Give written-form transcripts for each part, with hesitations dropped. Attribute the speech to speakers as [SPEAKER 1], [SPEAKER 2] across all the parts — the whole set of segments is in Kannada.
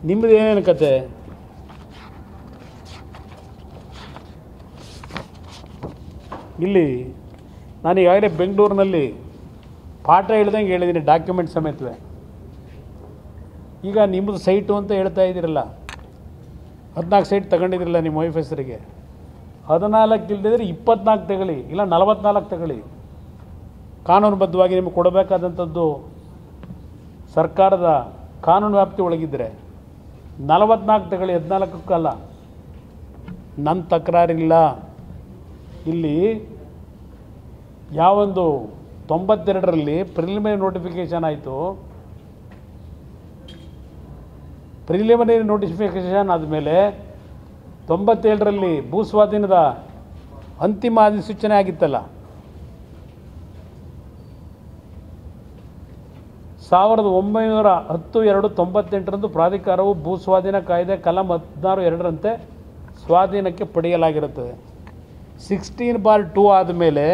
[SPEAKER 1] ನಿಮ್ಮದು ಏನೇನು ಕತೆ? ಇಲ್ಲಿ ನಾನು ಈಗಾಗಲೇ ಬೆಂಗಳೂರಿನಲ್ಲಿ ಪಾಠ ಹೇಳ್ದಂಗೆ ಹೇಳಿದ್ದೀನಿ, ಡಾಕ್ಯುಮೆಂಟ್ ಸಮೇತವೇ. ಈಗ ನಿಮ್ಮದು ಸೈಟು ಅಂತ ಹೇಳ್ತಾ ಇದ್ದೀರಲ್ಲ, 14 ಸೈಟ್ ತಗೊಂಡಿದ್ದಿರಲ್ಲ ನಿಮ್ಮ ವೈಫ್ ಹೆಸರಿಗೆ. 14 ಇಲ್ಲದಿದ್ರೆ 24 ತಗೊಳ್ಳಿ, ಇಲ್ಲ 44 ತಗೊಳ್ಳಿ. ಕಾನೂನುಬದ್ಧವಾಗಿ ನಿಮಗೆ ಕೊಡಬೇಕಾದಂಥದ್ದು ಸರ್ಕಾರದ ಕಾನೂನು ವ್ಯಾಪ್ತಿ ಒಳಗಿದ್ದರೆ 44 ತಗೊಳ್ಳಿ, 14ಕ್ಕಲ್ಲ. ನನ್ನ ತಕರಾರಿಲ್ಲ. ಇಲ್ಲಿ ಯಾವೊಂದು 92ರಲ್ಲಿ ಪ್ರಿಲಿಮಿನರಿ ನೋಟಿಫಿಕೇಷನ್ ಆಯಿತು. ಪ್ರಿಲಿಮಿನರಿ ನೋಟಿಫಿಕೇಷನ್ ಆದಮೇಲೆ 97ರಲ್ಲಿ ಭೂ ಸ್ವಾಧೀನದ ಅಂತಿಮ ಅಧಿಸೂಚನೆ ಆಗಿತ್ತಲ್ಲ, 1910/2/98ರಂದು ಪ್ರಾಧಿಕಾರವು ಭೂ ಸ್ವಾಧೀನ ಕಾಯ್ದೆ ಕಲಂ 16(2)ರಂತೆ ಸ್ವಾಧೀನಕ್ಕೆ ಪಡೆಯಲಾಗಿರುತ್ತದೆ. 16/2 ಆದಮೇಲೆ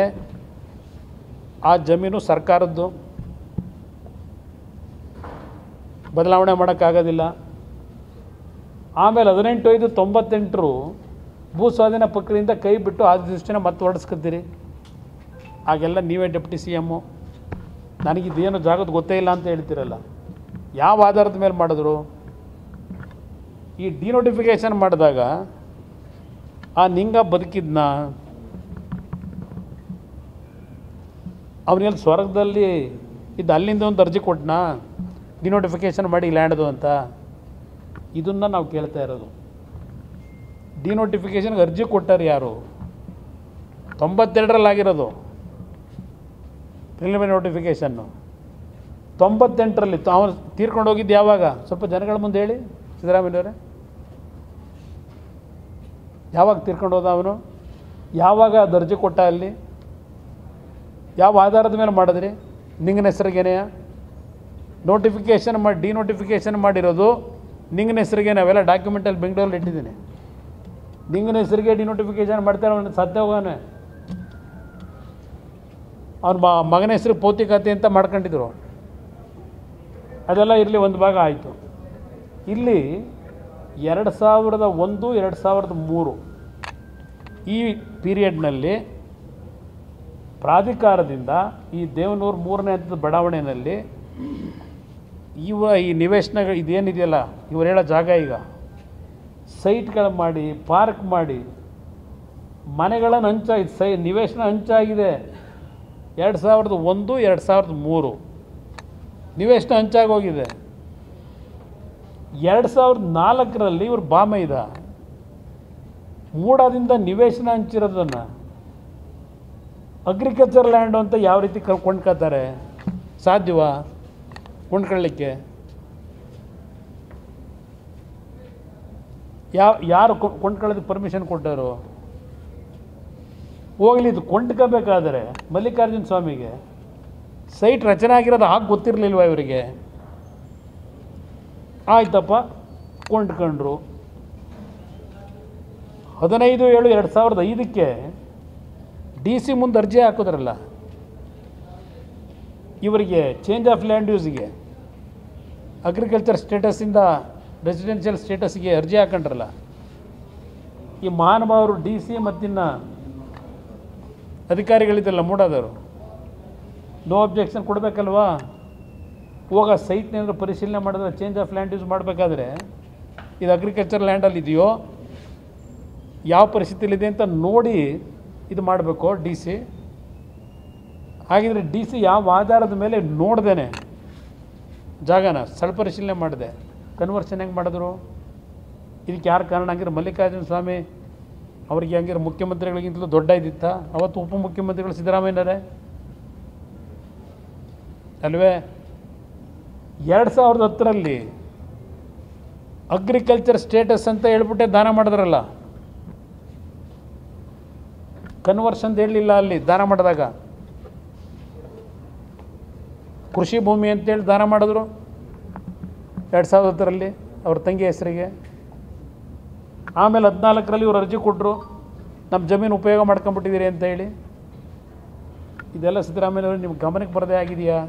[SPEAKER 1] ಆ ಜಮೀನು ಸರ್ಕಾರದ್ದು, ಬದಲಾವಣೆ ಮಾಡೋಕ್ಕಾಗೋದಿಲ್ಲ. ಆಮೇಲೆ 18/5/98 ಭೂ ಸ್ವಾಧೀನ ಪ್ರಕ್ರಿಯೆಯಿಂದ ಕೈ ಬಿಟ್ಟು ಅಧಿಸೂಚನೆ ಮತ್ತೆ ಹೊರಡಿಸ್ಕೊತೀರಿ. ಆಗೆಲ್ಲ ನೀವೇ ಡೆಪ್ಟಿ CM. ನನಗಿದೇನು ಜಾಗದ ಗೊತ್ತೇ ಇಲ್ಲ ಅಂತ ಹೇಳ್ತೀರಲ್ಲ, ಯಾವ ಆಧಾರದ ಮೇಲೆ ಮಾಡಿದ್ರು? ಈ ಡಿನೋಟಿಫಿಕೇಷನ್ ಮಾಡಿದಾಗ ಆ ನಿಂಗ ಬದುಕಿದ್ನ ಅವನಿಗೆ ಸ್ವರ್ಗದಲ್ಲಿ ಇದ್ದು ಅಲ್ಲಿಂದ ಒಂದು ಅರ್ಜಿ ಕೊಟ್ಟನಾ ಡಿನೋಟಿಫಿಕೇಷನ್ ಮಾಡಿ ಲ್ಯಾಂಡ್ದು ಅಂತ? ಇದನ್ನು ನಾವು ಕೇಳ್ತಾ ಇರೋದು. ಡಿನೋಟಿಫಿಕೇಷನ್ಗೆ ಅರ್ಜಿ ಕೊಟ್ಟಾರೆ ಯಾರು? 92ರಲ್ಲಿ ಆಗಿರೋದು ಪ್ರಿಲಿಮಿನರಿ ನೋಟಿಫಿಕೇಷನ್ನು. 98ರಲ್ಲಿ ಅವನು ತೀರ್ಕೊಂಡು ಹೋಗಿದ್ದು ಯಾವಾಗ? ಸ್ವಲ್ಪ ಜನಗಳ ಮುಂದೆ ಹೇಳಿ ಸಿದ್ದರಾಮಯ್ಯನವರೇ. ಯಾವಾಗ ತೀರ್ಕೊಂಡು ಹೋದ ಅವನು? ಯಾವಾಗ ಅದು ಅರ್ಜಿ ಕೊಟ್ಟ? ಅಲ್ಲಿ ಯಾವ ಆಧಾರದ ಮೇಲೆ ಮಾಡಿದ್ರಿ? ನಿಂಗನ ಹೆಸರಿಗೇನೆಯ ನೋಟಿಫಿಕೇಷನ್ ಮಾಡಿ ಡಿನೋಟಿಫಿಕೇಷನ್ ಮಾಡಿರೋದು? ನಿಂಗನ ಹೆಸರಿಗೆ ನಾವೆಲ್ಲ ಡಾಕ್ಯುಮೆಂಟಲ್ಲಿ ಬೆಂಗಳೂರಲ್ಲಿ ಇಟ್ಟಿದ್ದೀನಿ. ನಿಂಗನ ಹೆಸರಿಗೆ ಡಿನೋಟಿಫಿಕೇಷನ್ ಮಾಡ್ತಾರೆ. ಅವನು ಸತ್ಯ ಹೋಗೋನೆ. ಅವ್ರ ಮಗನ ಹೆಸರು ಪೌತಿಕತೆ ಅಂತ ಮಾಡ್ಕೊಂಡಿದ್ರು. ಅದೆಲ್ಲ ಇರಲಿ, ಒಂದು ಭಾಗ ಆಯಿತು. ಇಲ್ಲಿ 2001, 2003 ಈ ಪೀರಿಯಡ್ನಲ್ಲಿ ಪ್ರಾಧಿಕಾರದಿಂದ ಈ ದೇವನೂರು 3ನೇ ಹಂತದ ಬಡಾವಣೆಯಲ್ಲಿ ಈ ನಿವೇಶನಗಳು ಇದೇನಿದೆಯಲ್ಲ, ಇವರು ಹೇಳೋ ಜಾಗ ಈಗ ಸೈಟ್ಗಳು ಮಾಡಿ, ಪಾರ್ಕ್ ಮಾಡಿ, ಮನೆಗಳನ್ನು ಹಂಚಾಗಿದೆ, ನಿವೇಶನ ಹಂಚಾಗಿದೆ. 2001, 2003 ನಿವೇಶನ ಹಂಚಾಗೋಗಿದೆ. 2004ರಲ್ಲಿ ಇವರು ಬಾಮೈದ ಮೂಡಾದಿಂದ ನಿವೇಶನ ಹಂಚಿರೋದನ್ನು ಅಗ್ರಿಕಲ್ಚರ್ ಲ್ಯಾಂಡು ಅಂತ ಯಾವ ರೀತಿ ಕೊಂಡ್ಕೊತಾರೆ? ಸಾಧ್ಯವಾ ಕೊಂಡ್ಕೊಳ್ಳಿಕ್ಕೆ? ಯಾರು ಕೊಂಡ್ಕೊಳ್ಳೋದಕ್ಕೆ ಪರ್ಮಿಷನ್ ಕೊಟ್ಟರು? ಹೋಗಲಿ, ಇದು ಕೊಂಡ್ಕೋಬೇಕಾದ್ರೆ ಮಲ್ಲಿಕಾರ್ಜುನ ಸ್ವಾಮಿಗೆ ಸೈಟ್ ರಚನೆ ಆಗಿರೋದು ಹಾಗೆ ಗೊತ್ತಿರಲಿಲ್ವ ಇವರಿಗೆ? ಆಯ್ತಪ್ಪ, ಕೊಂಡ್ಕೊಂಡ್ರು. 15/7/2005ಕ್ಕೆ DC ಮುಂದೆ ಅರ್ಜಿ ಹಾಕಿದ್ರಲ್ಲ, ಇವರಿಗೆ ಚೇಂಜ್ ಆಫ್ ಲ್ಯಾಂಡ್ ಯೂಸ್ಗೆ ಅಗ್ರಿಕಲ್ಚರ್ ಸ್ಟೇಟಸ್ಸಿಂದ ರೆಸಿಡೆನ್ಷಿಯಲ್ ಸ್ಟೇಟಸ್ಗೆ ಅರ್ಜಿ ಹಾಕೊಂಡ್ರಲ್ಲ, ಈ ಮಹಾನುಭಾವರು DC ಮತ್ತಿನ್ನು ಅಧಿಕಾರಿಗಳಿದ್ದಲ್ಲ ಮೂಡಾದವರು, ನೋ ಅಬ್ಜೆಕ್ಷನ್ ಕೊಡಬೇಕಲ್ವಾ? ಹೋಗ ಸೈಟ್ನೇನಾದ್ರು ಪರಿಶೀಲನೆ ಮಾಡಿದ್ರೆ ಚೇಂಜ್ ಆಫ್ ಲ್ಯಾಂಡ್ ಯೂಸ್ ಮಾಡಬೇಕಾದ್ರೆ ಇದು ಅಗ್ರಿಕಲ್ಚರ್ ಲ್ಯಾಂಡಲ್ಲಿ ಇದೆಯೋ, ಯಾವ ಪರಿಸ್ಥಿತಿಲಿದೆ ಅಂತ ನೋಡಿ ಇದು ಮಾಡಬೇಕು DC. ಹಾಗಿದ್ರೆ DC ಯಾವ ಆಧಾರದ ಮೇಲೆ ನೋಡ್ದೇನೆ ಜಾಗನ ಸ್ಥಳ ಪರಿಶೀಲನೆ ಮಾಡಿದೆ ಕನ್ವರ್ಷನ್ ಹೆಂಗೆ ಮಾಡಿದ್ರು? ಇದಕ್ಕೆ ಯಾರು ಕಾರಣ? ಹಂಗಿರೋ ಮಲ್ಲಿಕಾರ್ಜುನ ಸ್ವಾಮಿ ಅವರಿಗೆ ಹಂಗಿರೋ ಮುಖ್ಯಮಂತ್ರಿಗಳಿಗಿಂತಲೂ ದೊಡ್ಡ ಇದ್ದಿತ್ತ? ಅವತ್ತು ಉಪಮುಖ್ಯಮಂತ್ರಿಗಳು ಸಿದ್ದರಾಮಯ್ಯನವರೇ ಅಲ್ವೇ? 2010ರಲ್ಲಿ ಅಗ್ರಿಕಲ್ಚರ್ ಸ್ಟೇಟಸ್ ಅಂತ ಹೇಳ್ಬಿಟ್ಟೆ ದಾನ ಮಾಡಿದ್ರಲ್ಲ, ಕನ್ವರ್ಷನ್ ಹೇಳಲಿಲ್ಲ. ಅಲ್ಲಿ ದಾನ ಮಾಡಿದಾಗ ಕೃಷಿ ಭೂಮಿ ಅಂತೇಳಿ ದಾನ ಮಾಡಿದ್ರು 2010ರಲ್ಲಿ ಅವ್ರ ತಂಗಿ ಹೆಸರಿಗೆ. ಆಮೇಲೆ 14ರಲ್ಲಿ ಇವ್ರು ಅರ್ಜಿ ಕೊಟ್ಟರು, ನಮ್ಮ ಜಮೀನು ಉಪಯೋಗ ಮಾಡ್ಕೊಂಬಿಟ್ಟಿದ್ದೀರಿ ಅಂತ ಹೇಳಿ. ಇದೆಲ್ಲ ಸಿದ್ದರಾಮಯ್ಯವರು ನಿಮ್ಮ ಗಮನಕ್ಕೆ ಬರದೇ ಆಗಿದೆಯಾ?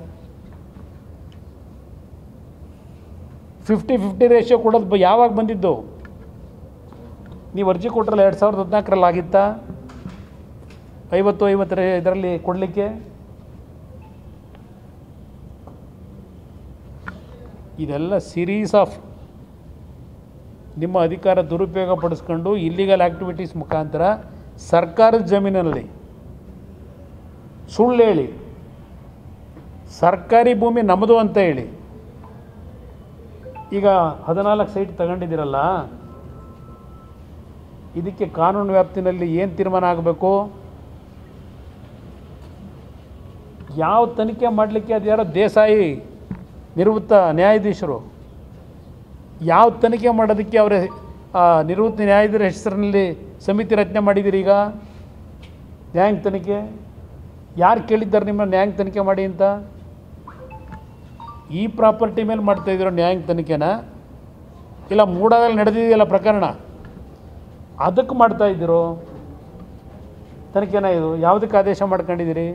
[SPEAKER 1] 50-50 ರೇಷಿಯೋ ಕೊಡೋದು ಯಾವಾಗ ಬಂದಿದ್ದು? ನೀವು ಅರ್ಜಿ ಕೊಟ್ಟರಲ್ಲ 2014 ಆಗಿತ್ತಾ 50-50 ಇದರಲ್ಲಿ ಕೊಡಲಿಕ್ಕೆ? ಇದೆಲ್ಲ ಸೀರೀಸ್ ಆಫ್ ನಿಮ್ಮ ಅಧಿಕಾರ ದುರುಪಯೋಗ ಪಡಿಸ್ಕೊಂಡು ಇಲ್ಲಿಗಲ್ ಆ್ಯಕ್ಟಿವಿಟೀಸ್ ಮುಖಾಂತರ ಸರ್ಕಾರದ ಜಮೀನಲ್ಲಿ ಸುಳ್ಳು ಹೇಳಿ, ಸರ್ಕಾರಿ ಭೂಮಿ ನಮ್ಮದು ಅಂತ ಹೇಳಿ, ಈಗ 14 ಸೈಟ್ ತಗೊಂಡಿದ್ದೀರಲ್ಲ, ಇದಕ್ಕೆ ಕಾನೂನು ವ್ಯಾಪ್ತಿನಲ್ಲಿ ಏನು ತೀರ್ಮಾನ ಆಗಬೇಕು? ಯಾವ ತನಿಖೆ ಮಾಡಲಿಕ್ಕೆ? ಅದು ಯಾರೋ ದೇಸಾಯಿ ನಿವೃತ್ತ ನ್ಯಾಯಾಧೀಶರು, ಯಾವ ತನಿಖೆ ಮಾಡೋದಕ್ಕೆ ಅವರೇ ನಿವೃತ್ತ ನ್ಯಾಯಾಧೀಶರ ಹೆಸರಿನಲ್ಲಿ ಸಮಿತಿ ರಚನೆ ಮಾಡಿದ್ದೀರಿ? ಈಗ ನ್ಯಾಯಾಂಗ ತನಿಖೆ ಯಾರು ಕೇಳಿದ್ದಾರೆ ನಿಮ್ಮ ನ್ಯಾಯಾಂಗ ತನಿಖೆ ಮಾಡಿ ಅಂತ? ಈ ಪ್ರಾಪರ್ಟಿ ಮೇಲೆ ಮಾಡ್ತಾಯಿದ್ದೀರೋ ನ್ಯಾಯಾಂಗ ತನಿಖೆನ, ಇಲ್ಲ ಮೂಡಾದಲ್ಲಿ ನಡೆದಿದೆಯಲ್ಲ ಪ್ರಕರಣ ಅದಕ್ಕೆ ಮಾಡ್ತಾಯಿದ್ದೀರೋ ತನಿಖೆನ? ಇದು ಯಾವುದಕ್ಕೆ ಆದೇಶ ಮಾಡ್ಕೊಂಡಿದ್ದೀರಿ?